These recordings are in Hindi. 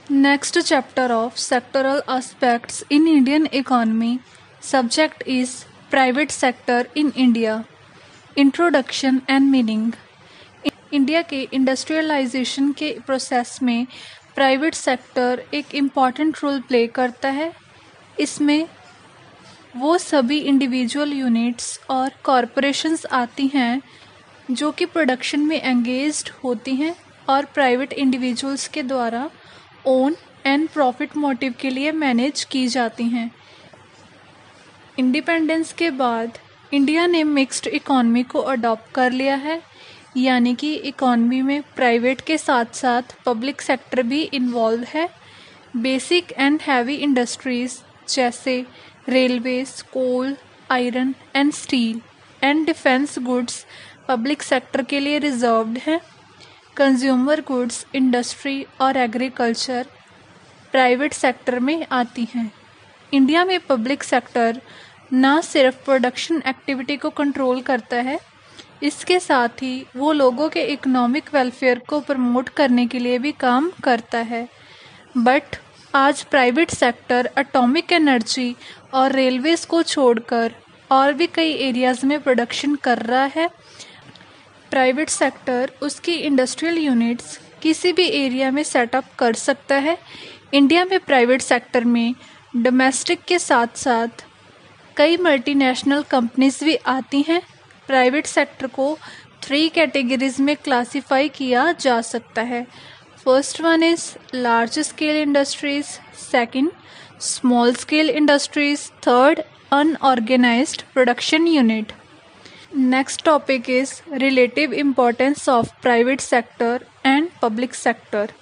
Next chapter of sectoral aspects in Indian economy. Subject is private sector in India. Introduction and meaning. India के इंडस्ट्रियलाइजेशन के प्रोसेस में प्राइवेट सेक्टर एक इम्पॉर्टेंट रोल प्ले करता है। इसमें वो सभी इंडिविजुअल यूनिट्स और कॉरपोरेशंस आती हैं जो कि प्रोडक्शन में एंगेज्ड होती हैं और प्राइवेट इंडिविजुअल्स के द्वारा ओन एंड प्रॉफिट मोटिव के लिए मैनेज की जाती हैं। इंडिपेंडेंस के बाद इंडिया ने मिक्स्ड इकॉनमी को अडॉप्ट कर लिया है, यानी कि इकॉनमी में प्राइवेट के साथ साथ पब्लिक सेक्टर भी इन्वॉल्व है। बेसिक एंड हैवी इंडस्ट्रीज जैसे railways, coal, iron and steel and defence goods public sector के लिए रिजर्व्ड हैं। कंज्यूमर गुड्स इंडस्ट्री और एग्रीकल्चर प्राइवेट सेक्टर में आती हैं। इंडिया में पब्लिक सेक्टर ना सिर्फ प्रोडक्शन एक्टिविटी को कंट्रोल करता है, इसके साथ ही वो लोगों के इकोनॉमिक वेलफेयर को प्रमोट करने के लिए भी काम करता है। बट आज प्राइवेट सेक्टर एटॉमिक एनर्जी और रेलवेज को छोड़कर और भी कई एरियाज में प्रोडक्शन कर रहा है। प्राइवेट सेक्टर उसकी इंडस्ट्रियल यूनिट्स किसी भी एरिया में सेटअप कर सकता है। इंडिया में प्राइवेट सेक्टर में डोमेस्टिक के साथ साथ कई मल्टीनेशनल कंपनीज भी आती हैं। प्राइवेट सेक्टर को 3 कैटेगरीज में क्लासिफाई किया जा सकता है। First one is large scale industries, second small scale industries, third unorganised production unit. Next topic is relative importance of private sector and public sector.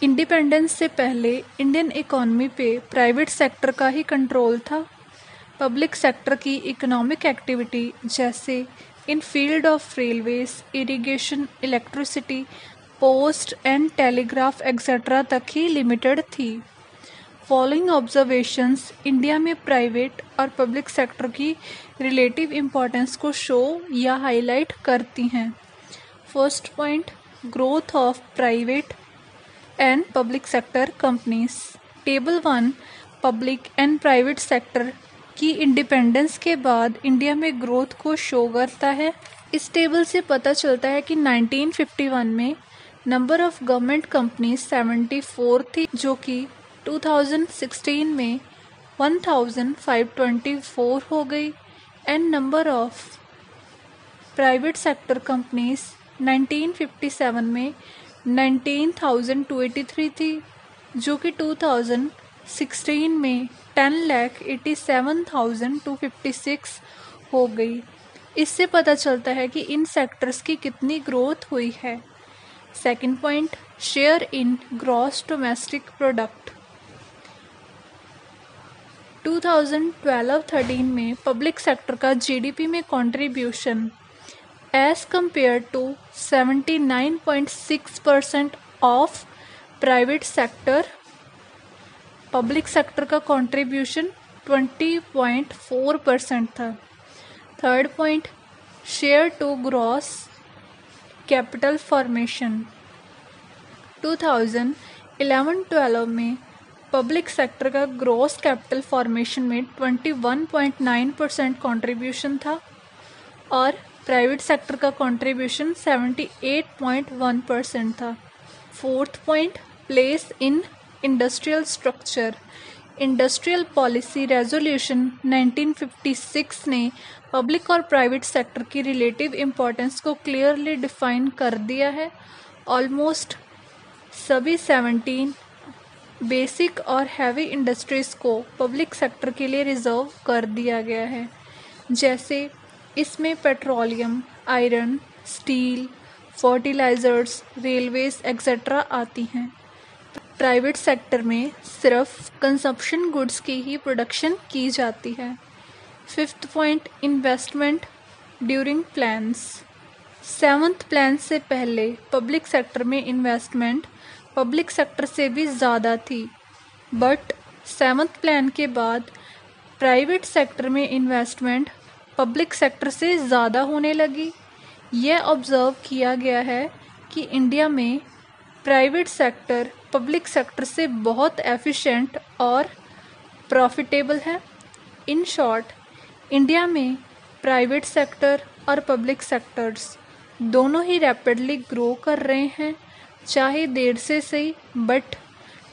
Independence से पहले इंडियन इकॉनमी पे प्राइवेट सेक्टर का ही कंट्रोल था। पब्लिक सेक्टर की इकोनॉमिक एक्टिविटी जैसे in field of railways, irrigation, electricity, post and telegraph etcetera तक ही लिमिटेड थी। फॉलोइंग ऑब्जर्वेशंस इंडिया में प्राइवेट और पब्लिक सेक्टर की रिलेटिव इम्पोर्टेंस को शो या हाईलाइट करती हैं। First point, growth of private and public sector companies. Table 1 public and private sector की इंडिपेंडेंस के बाद इंडिया में ग्रोथ को शो करता है। इस टेबल से पता चलता है कि 1951 में नंबर ऑफ गवर्नमेंट कंपनीज 74 थी, जो कि 2016 में 1524 हो गई and number of private sector companies 1957 में 19,283 थी, जो कि 2016 में 10,87,256 हो गई। इससे पता चलता है कि इन सेक्टर्स की कितनी ग्रोथ हुई है। Second point, share in gross domestic product. 2012-13 में पब्लिक सेक्टर का जीडीपी में contribution as compare to 79.6% of private sector, public sector का कंट्रीब्यूशन 20.4% था। Third point, share to gross capital formation. 2011-12 में पब्लिक सेक्टर का ग्रॉस कैपिटल फॉर्मेशन में 21.9% कंट्रीब्यूशन था और प्राइवेट सेक्टर का कंट्रीब्यूशन 78.1% था। Fourth point, place in industrial structure. Industrial policy resolution 1956 ने पब्लिक और प्राइवेट सेक्टर की रिलेटिव इम्पोर्टेंस को क्लियरली डिफाइन कर दिया है। ऑलमोस्ट सभी 17 बेसिक और हैवी इंडस्ट्रीज को पब्लिक सेक्टर के लिए रिजर्व कर दिया गया है, जैसे इसमें petroleum, iron, steel, fertilisers, railways etcetera आती हैं। प्राइवेट सेक्टर में सिर्फ कंजप्शन गुड्स की ही प्रोडक्शन की जाती है। Fifth point, investment during plans. 7th plan से पहले पब्लिक सेक्टर में इन्वेस्टमेंट पब्लिक सेक्टर से भी ज़्यादा थी, बट 7th प्लान के बाद प्राइवेट सेक्टर में इन्वेस्टमेंट पब्लिक सेक्टर से ज़्यादा होने लगी। यह ऑब्ज़र्व किया गया है कि इंडिया में प्राइवेट सेक्टर पब्लिक सेक्टर से बहुत एफिशिएंट और प्रॉफिटेबल है। इन शॉर्ट, इंडिया में प्राइवेट सेक्टर और पब्लिक सेक्टर्स दोनों ही रैपिडली ग्रो कर रहे हैं, चाहे देर से सही, बट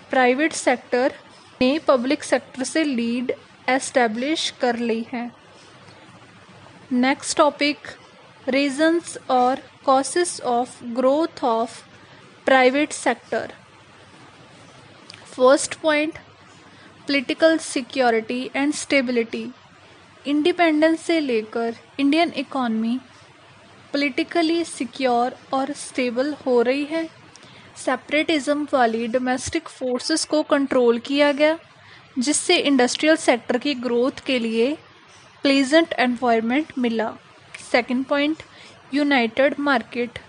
प्राइवेट सेक्टर ने पब्लिक सेक्टर से लीड एस्टेब्लिश कर ली है। नेक्स्ट टॉपिक, रीजंस और causes of growth of private sector. First point, political security and stability. Independence से लेकर इंडियन इकॉनमी पॉलिटिकली सिक्योर और स्टेबल हो रही है। सेपरेटिज्म वाली डोमेस्टिक फोर्सेस को कंट्रोल किया गया, जिससे इंडस्ट्रियल सेक्टर की ग्रोथ के लिए प्लेजेंट एनवायरनमेंट मिला। Second point, United market.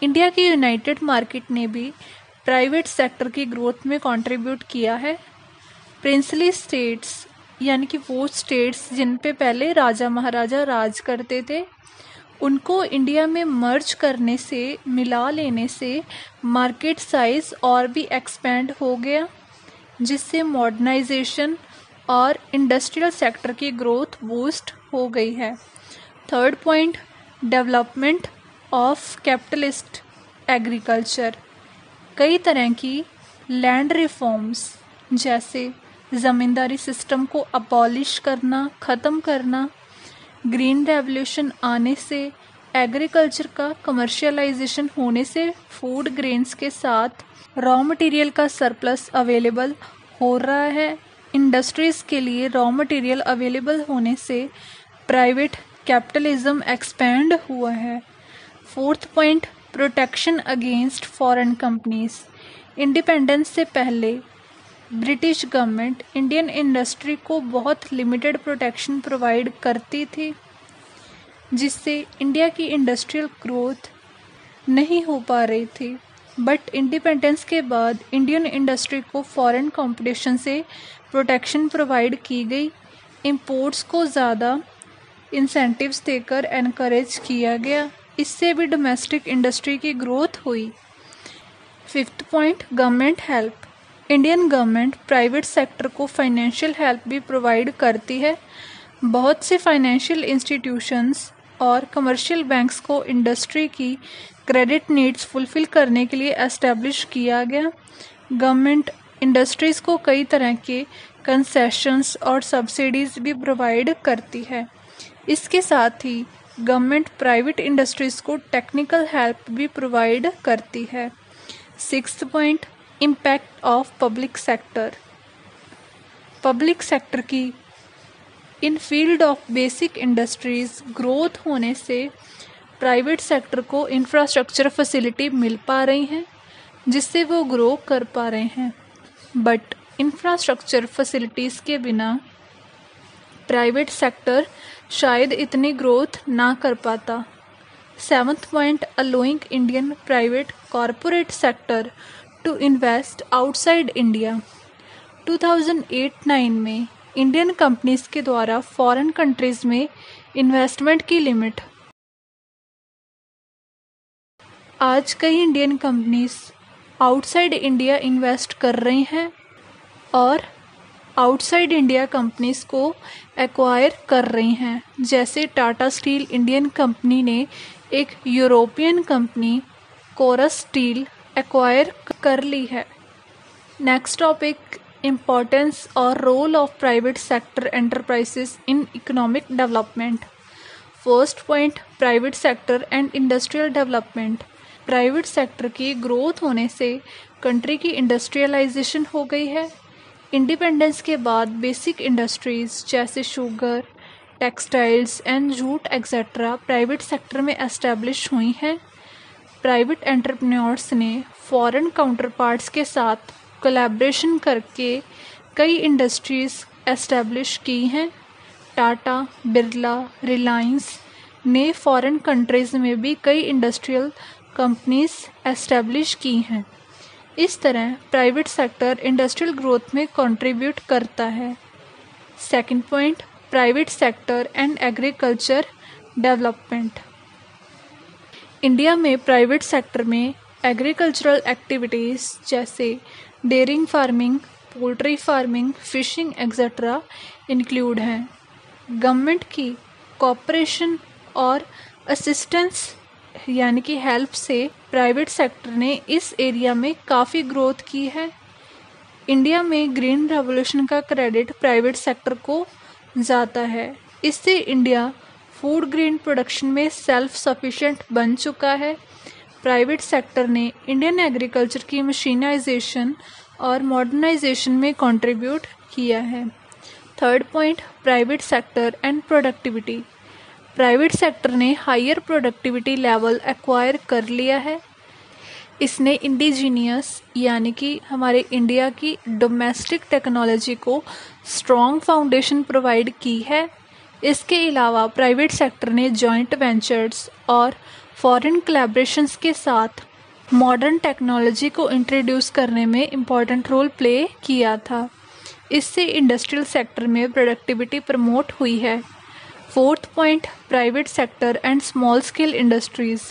India की यूनाइटेड मार्केट ने भी प्राइवेट सेक्टर की ग्रोथ में कंट्रीब्यूट किया है। प्रिंसली स्टेट्स यानी कि वो स्टेट्स जिन पे पहले राजा महाराजा राज करते थे, उनको इंडिया में मर्ज करने से, मिला लेने से मार्केट साइज और भी एक्सपेंड हो गया, जिससे मॉडर्नाइजेशन और इंडस्ट्रियल सेक्टर की ग्रोथ बूस्ट हो गई है। Third point, development of capitalist agriculture. कई तरह की लैंड रिफॉर्म्स, जैसे ज़मींदारी सिस्टम को अबॉलिश करना, ख़त्म करना, ग्रीन रेवोल्यूशन आने से, एग्रीकल्चर का कमर्शियलाइजेशन होने से फूड ग्रेन्स के साथ रॉ मटेरियल का सरप्लस अवेलेबल हो रहा है। इंडस्ट्रीज़ के लिए रॉ मटेरियल अवेलेबल होने से प्राइवेट कैपिटलिज्म एक्सपेंड हुआ है। Fourth point, protection against foreign companies. Independence से पहले ब्रिटिश गवर्नमेंट इंडियन इंडस्ट्री को बहुत लिमिटेड प्रोटेक्शन प्रोवाइड करती थी, जिससे इंडिया की इंडस्ट्रियल ग्रोथ नहीं हो पा रही थी। बट इंडिपेंडेंस के बाद इंडियन इंडस्ट्री को फॉरेन कंपटीशन से प्रोटेक्शन प्रोवाइड की गई। इंपोर्ट्स को ज़्यादा इंसेंटिव्स देकर एनकरेज किया गया, इससे भी डोमेस्टिक इंडस्ट्री की ग्रोथ हुई। Fifth point, government help. Indian government private sector को फाइनेंशियल हेल्प भी प्रोवाइड करती है। बहुत से फाइनेंशियल इंस्टीट्यूशंस और कमर्शियल बैंक्स को इंडस्ट्री की क्रेडिट नीड्स फुलफिल करने के लिए एस्टेब्लिश किया गया। गवर्नमेंट इंडस्ट्रीज़ को कई तरह के कंसेशंस और सब्सिडीज़ भी प्रोवाइड करती है। इसके साथ ही गवर्नमेंट प्राइवेट इंडस्ट्रीज़ को टेक्निकल हेल्प भी प्रोवाइड करती है। Sixth point, impact of public sector. Public sector की in field of basic industries growth होने से प्राइवेट सेक्टर को इंफ्रास्ट्रक्चर फैसिलिटी मिल पा रही हैं, जिससे वो ग्रो कर पा रहे हैं। बट इंफ्रास्ट्रक्चर फैसिलिटीज़ के बिना प्राइवेट सेक्टर शायद इतनी ग्रोथ ना कर पाता। Seventh point, allowing Indian private corporate sector to invest outside India. 2008-9 में इंडियन कंपनीज के द्वारा फॉरेन कंट्रीज में इन्वेस्टमेंट की लिमिट। आज कई Indian companies outside India invest कर रही हैं और आउटसाइड इंडिया कंपनीज को एक्वायर कर रही हैं। जैसे टाटा स्टील इंडियन कंपनी ने एक European company Corus steel acquire कर ली है। नेक्स्ट टॉपिक, इम्पोर्टेंस और role of private sector enterprises in economic development. First point, private sector and industrial development. Private sector की ग्रोथ होने से कंट्री की इंडस्ट्रियलाइजेशन हो गई है। इंडिपेंडेंस के बाद बेसिक इंडस्ट्रीज़ जैसे sugar, textiles and jute etcetera private sector में एस्टेब्लिश हुई हैं। प्राइवेट एंटरप्रेन्योर्स ने फॉरेन काउंटरपार्ट्स के साथ कोलैबोरेशन करके कई इंडस्ट्रीज़ एस्टेब्लिश की हैं। टाटा, बिरला, रिलायंस ने फॉरेन कंट्रीज़ में भी कई इंडस्ट्रियल कंपनीज एस्टेब्लिश की हैं। इस तरह प्राइवेट सेक्टर इंडस्ट्रियल ग्रोथ में कंट्रीब्यूट करता है। Second point, private sector and agriculture development. India में प्राइवेट सेक्टर में एग्रीकल्चरल एक्टिविटीज़ जैसे dairying farming, poultry farming, fishing etcetera include हैं। गवर्नमेंट की कॉपरेशन और असिस्टेंस यानी कि हेल्प से प्राइवेट सेक्टर ने इस एरिया में काफ़ी ग्रोथ की है। इंडिया में ग्रीन रेवोल्यूशन का क्रेडिट प्राइवेट सेक्टर को जाता है। इससे इंडिया फूड ग्रेन प्रोडक्शन में सेल्फ सफिशिएंट बन चुका है। प्राइवेट सेक्टर ने इंडियन एग्रीकल्चर की मशीनाइजेशन और मॉडर्नाइजेशन में कंट्रीब्यूट किया है। Third point, private sector and productivity. Private sector ने हायर प्रोडक्टिविटी लेवल एक्वायर कर लिया है। इसने इंडिजीनियस यानी कि हमारे इंडिया की डोमेस्टिक टेक्नोलॉजी को स्ट्रॉन्ग फाउंडेशन प्रोवाइड की है। इसके अलावा प्राइवेट सेक्टर ने जॉइंट वेंचर्स और फॉरेन कोलैबोरेशंस के साथ मॉडर्न टेक्नोलॉजी को इंट्रोड्यूस करने में इम्पॉर्टेंट रोल प्ले किया था। इससे इंडस्ट्रियल सेक्टर में प्रोडक्टिविटी प्रमोट हुई है। Fourth point, private sector and small scale industries.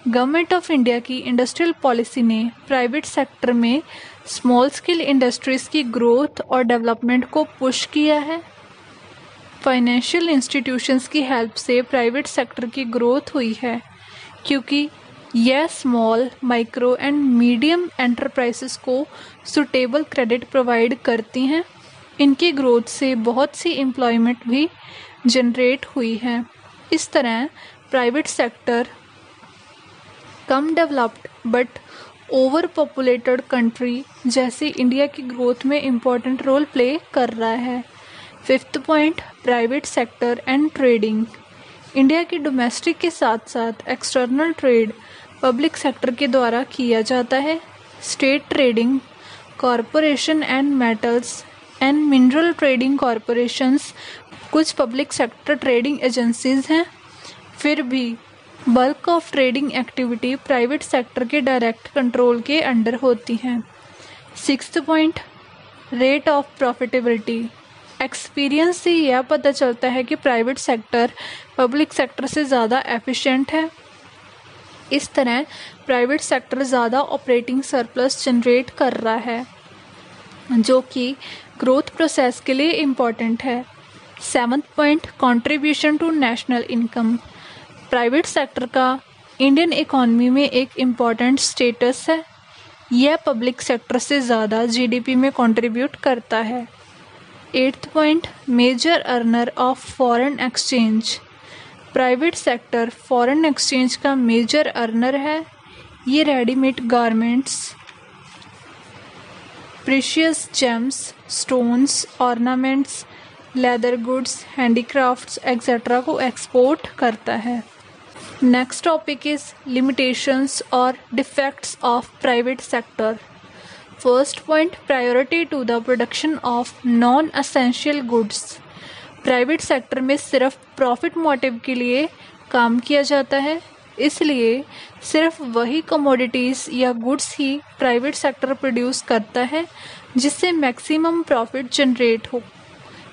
Government of India की इंडस्ट्रियल पॉलिसी ने प्राइवेट सेक्टर में स्मॉल स्केल इंडस्ट्रीज़ की ग्रोथ और डेवलपमेंट को पुश किया है। फाइनेंशियल इंस्टीट्यूशंस की हेल्प से प्राइवेट सेक्टर की ग्रोथ हुई है, क्योंकि यह small, micro and medium enterprises को सुटेबल क्रेडिट प्रोवाइड करती हैं। इनकी ग्रोथ से बहुत सी एम्प्लॉयमेंट भी जनरेट हुई है। इस तरह private sector come developed but over populated country जैसे इंडिया की ग्रोथ में इम्पॉर्टेंट रोल प्ले कर रहा है। Fifth point, private sector and trading. India की डोमेस्टिक के साथ साथ एक्सटर्नल ट्रेड पब्लिक सेक्टर के द्वारा किया जाता है। State trading corporation and metals and mineral trading corporations कुछ पब्लिक सेक्टर ट्रेडिंग एजेंसीज हैं। फिर भी bulk of trading activity private sector के डायरेक्ट कंट्रोल के अंडर होती हैं। Sixth point, rate of profitability. Experience से यह पता चलता है कि प्राइवेट सेक्टर पब्लिक सेक्टर से ज़्यादा एफिशिएंट है। इस तरह प्राइवेट सेक्टर ज़्यादा ऑपरेटिंग सरप्लस जनरेट कर रहा है, जो कि ग्रोथ प्रोसेस के लिए इम्पॉर्टेंट है। Seventh point, contribution to national income. Private sector का इंडियन इकॉनमी में एक इम्पॉर्टेंट स्टेटस है। यह पब्लिक सेक्टर से ज़्यादा जीडीपी में कंट्रीब्यूट करता है। Eighth point, major earner of foreign exchange. Private sector foreign exchange का मेजर अर्नर है। ये readymade garments, precious gems, stones, ornaments, leather goods, handicrafts etcetera को एक्सपोर्ट करता है। नेक्स्ट टॉपिक इज लिमिटेशंस और defects of private sector. First point, priority to the production of non essential goods. Private sector में सिर्फ प्रॉफिट मोटिव के लिए काम किया जाता है, इसलिए सिर्फ वही कमोडिटीज़ या गुड्स ही प्राइवेट सेक्टर प्रोड्यूस करता है जिससे मैक्सिमम प्रॉफिट जनरेट हो।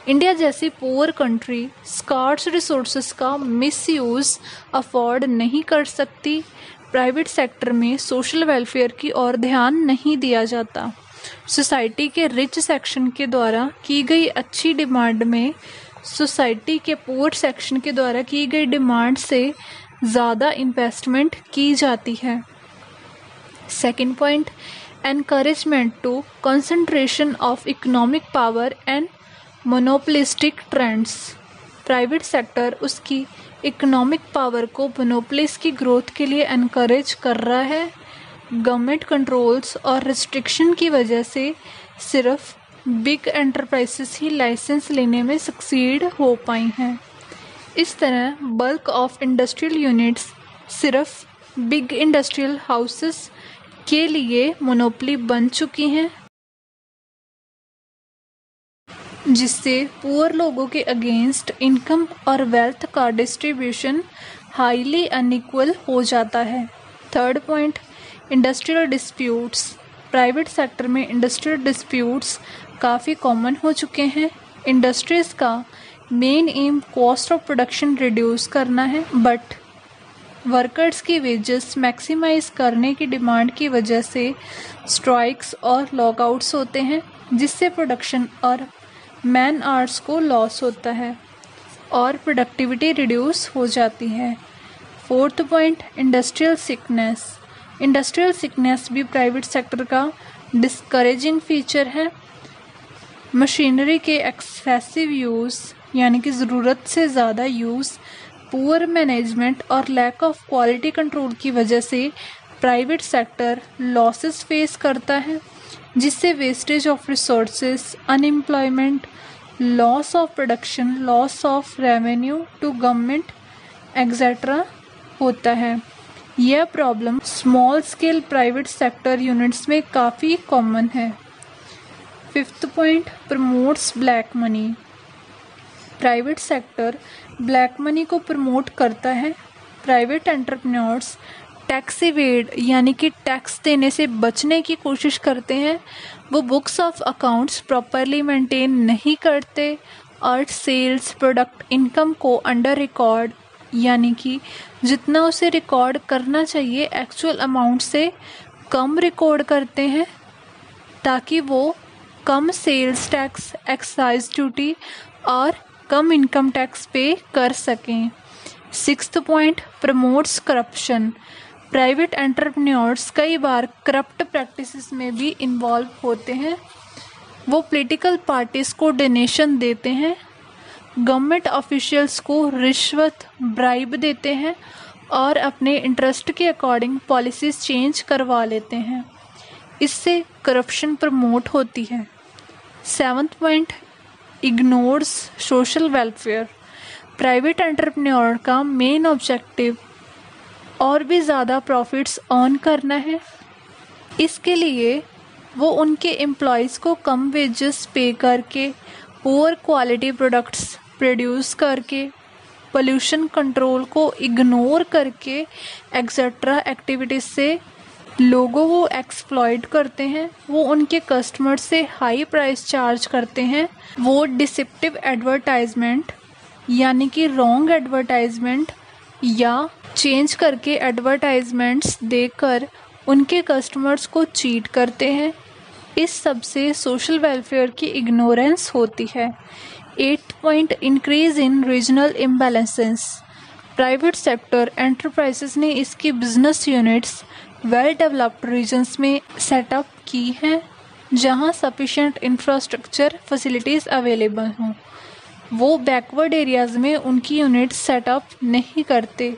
इंडिया जैसी पुअर कंट्री स्कार्स रिसोर्सेज का मिसयूज़ अफोर्ड नहीं कर सकती। प्राइवेट सेक्टर में सोशल वेलफेयर की ओर ध्यान नहीं दिया जाता। सोसाइटी के रिच सेक्शन के द्वारा की गई अच्छी डिमांड में सोसाइटी के पुअर सेक्शन के द्वारा की गई डिमांड से ज़्यादा इन्वेस्टमेंट की जाती है। Second point, encouragement to concentration of economic power and monopolistic trends. Private sector उसकी इकोनॉमिक पावर को मोनोपोलिस की ग्रोथ के लिए एनकरेज कर रहा है। गवर्नमेंट कंट्रोल्स और रिस्ट्रिक्शन की वजह से सिर्फ बिग एंटरप्राइजेस ही लाइसेंस लेने में सक्सीड हो पाई हैं। इस तरह बल्क ऑफ इंडस्ट्रियल यूनिट्स सिर्फ बिग इंडस्ट्रियल हाउसेस के लिए मोनोपोली बन चुकी हैं, जिससे पुअर लोगों के अगेंस्ट इनकम और वेल्थ का डिस्ट्रीब्यूशन हाईली अनइक्वल हो जाता है। Third point, industrial disputes. Private sector में इंडस्ट्रियल डिस्प्यूट्स काफ़ी कॉमन हो चुके हैं। इंडस्ट्रीज़ का main M cost of production reduce करना है, बट वर्कर्स की वेजेस मैक्सिमाइज करने की डिमांड की वजह से स्ट्राइक्स और लॉकआउट्स होते हैं, जिससे प्रोडक्शन और मैन आवर्स को लॉस होता है और प्रोडक्टिविटी रिड्यूस हो जाती है। Fourth point, industrial sickness. Industrial sickness भी प्राइवेट सेक्टर का डिस्करेजिंग फीचर है। मशीनरी के एक्सेसिव यूज़ यानी कि ज़रूरत से ज़्यादा यूज़, पुअर मैनेजमेंट और लैक ऑफ क्वालिटी कंट्रोल की वजह से प्राइवेट सेक्टर लॉसेस फेस करता है, जिससे wastage of resources, unemployment, loss of production, loss of revenue to government etcetera होता है। यह problem small scale private sector units में काफ़ी कॉमन है। Fifth point, promotes black money. Private sector black money को प्रमोट करता है। प्राइवेट एंटरप्रेन्योर्स टैक्स इवेड यानी कि टैक्स देने से बचने की कोशिश करते हैं। वो books of accounts properly maintain नहीं करते और सेल्स, प्रोडक्ट, इनकम को अंडर रिकॉर्ड यानी कि जितना उसे रिकॉर्ड करना चाहिए एक्चुअल अमाउंट से कम रिकॉर्ड करते हैं, ताकि वो कम सेल्स टैक्स, एक्साइज ड्यूटी और कम इनकम टैक्स पे कर सकें। Sixth point, promotes corruption. Private entrepreneurs कई बार करप्ट प्रैक्टिसेस में भी इन्वॉल्व होते हैं। वो पॉलिटिकल पार्टीज को डोनेशन देते हैं, गवर्नमेंट ऑफिशियल्स को रिश्वत, ब्राइब देते हैं और अपने इंटरेस्ट के अकॉर्डिंग पॉलिसीज चेंज करवा लेते हैं। इससे करप्शन प्रमोट होती है। Seventh point, ignores social welfare. Private entrepreneur का मेन ऑब्जेक्टिव और भी ज़्यादा प्रॉफिट्स अर्न करना है। इसके लिए वो उनके एम्प्लॉयज़ को कम वेजेस पे करके, पुअर क्वालिटी प्रोडक्ट्स प्रोड्यूस करके, पोल्यूशन कंट्रोल को इग्नोर करके एक्सेट्रा एक्टिविटीज़ से लोगों को एक्सप्लॉइट करते हैं। वो उनके कस्टमर से हाई प्राइस चार्ज करते हैं। वो डिसेप्टिव एडवर्टाइजमेंट यानी कि रॉन्ग एडवर्टाइजमेंट या चेंज करके एडवर्टाइजमेंट्स देकर उनके कस्टमर्स को चीट करते हैं। इस सब से सोशल वेलफेयर की इग्नोरेंस होती है। 8th point, increase in regional imbalances. Private sector enterprises ने इसकी business units well developed regions में सेटअप की हैं, जहां सफिशिएंट इंफ्रास्ट्रक्चर फैसिलिटीज़ अवेलेबल हों। वो बैकवर्ड एरियाज़ में उनकी यूनिट्स सेटअप नहीं करते।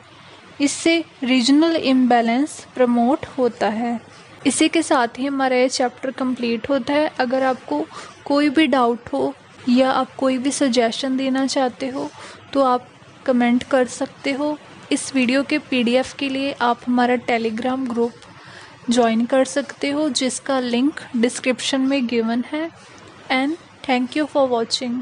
इससे रीजनल इम्बैलेंस प्रमोट होता है। इसी के साथ ही हमारा ये चैप्टर कंप्लीट होता है। अगर आपको कोई भी डाउट हो या आप कोई भी सजेशन देना चाहते हो तो आप कमेंट कर सकते हो। इस वीडियो के PDF के लिए आप हमारा टेलीग्राम ग्रुप ज्वाइन कर सकते हो, जिसका लिंक डिस्क्रिप्शन में गिवन है। And thank you for watching.